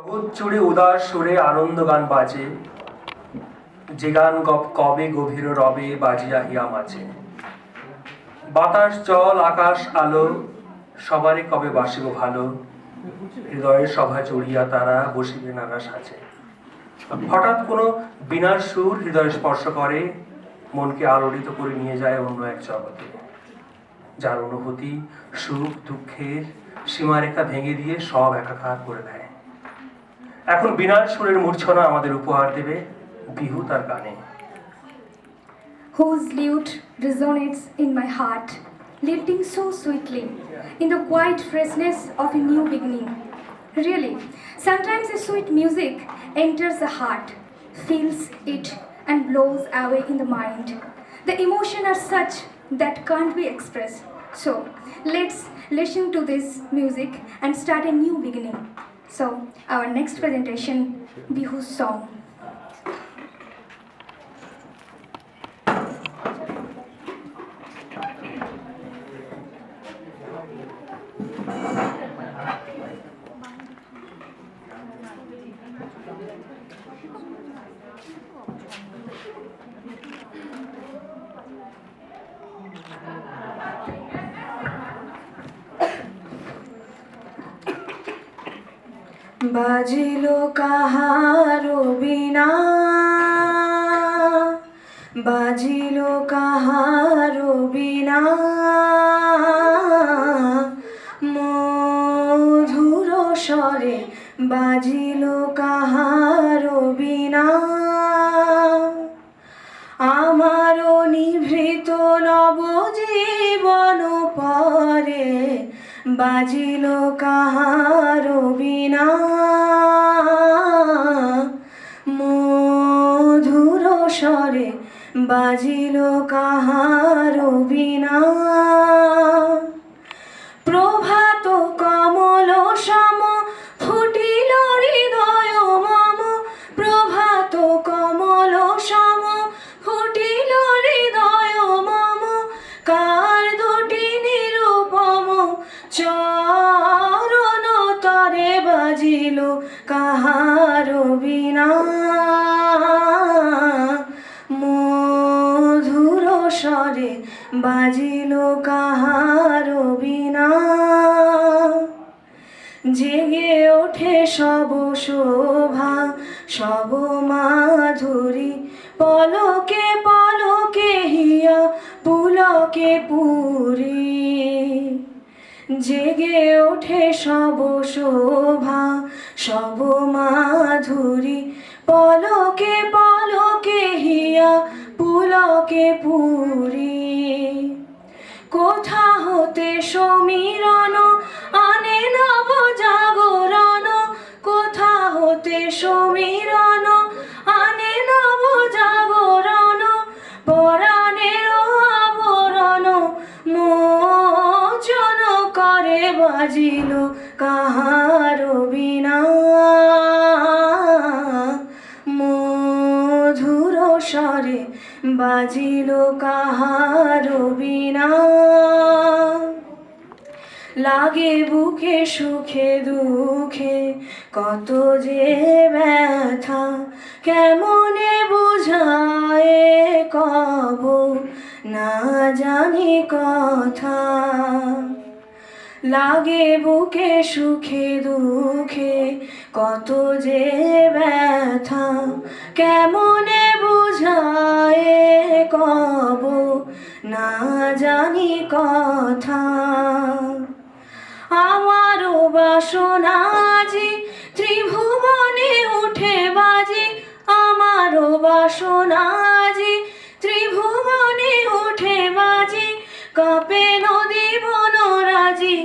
জগৎ জুড়ে উদাস সুরে আনন্দ গান বাজে, যে গান কবে গভীর রবে বাজিয়া হিয়া মাঝে। বাতাস জল আকাশ আলো সবারই কবে বাসিব ভালো, হৃদয়ের সভা জড়িয়া তারা বসিবে নানা সাজে। হঠাৎ কোনো বিনার সুর হৃদয় স্পর্শ করে, মনকে আলোড়িত করে নিয়ে যায় অন্য এক জগতে, যার অনুভূতি সুখ দুঃখের সীমারেখা ভেঙে দিয়ে সব একাকার করে দেয়। এখন বিনার সুরের মূর্ছনা আমাদের উপহার দেবে বিহু তার গানে। Whose lute resonates in my heart, lilting so sweetly in the quiet freshness of a new beginning. Really, sometimes a sweet music enters the heart, fills it and blows away in the mind. The emotions are such that can't be expressed. So, let's listen to this music and start a new beginning. So, our next presentation, Bihu's song. বাজিলো কাহারো বিনা, বাজিলো কাহারো বিনা, মধুর স্বরে বাজিলো কাহারো বিনা। আমারও নিভৃত নবজীবন পরে বাজিল কাহারো বিনা, মধুর স্বরে বাজিল কাহারো বিনা। প্রভাত কমল সম ফুটিল হৃদয় মম, প্রভাত কমল সম ফুটিল হৃদয় মম। কার দুটি নিরুপম চরণ তরে বাজিল কাহারো বিনা, মধুর স্বরে বাজিল কাহারো বিনা। জেগে ওঠে সব শোভা সব মাধুরী, পলকে পলকে হিয়া পুলকে পুরী। জেগে ওঠে সব শোভা সব মাধুরী, পলকে পলকে হিয়া পুলকে পুরী। কোথা হতে সমীরণ আনে নব জাগরণ, কোথা হতে সমীরণ আনে নব জাগরণ। পরাণের আবরণ মোচন করে বাজিল কাহারো বিনা, মধুর স্বরে বাজিল কাহারো বিনা। লাগে বুকে সুখে দুঃখে কত যে ব্যথা, কেমনে বুঝায় কব না জানি কথা। লাগে বুকে সুখে দুঃখে কত যে ব্যথা, কেমনে বুঝায় কব না জানি কথা। আমারও বাসনা আজি ত্রিভুবনে উঠে বাজি, আমারও বাসনা আজি ত্রিভুবনে উঠে বাজি। কাঁপে নদী বনরাজি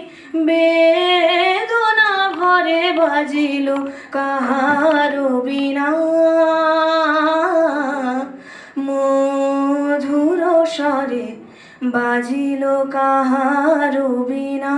বেদনা ভরে বাজিল কাহারো বিনা, মধুর স্বরে বাজিল কাহারো বিনা।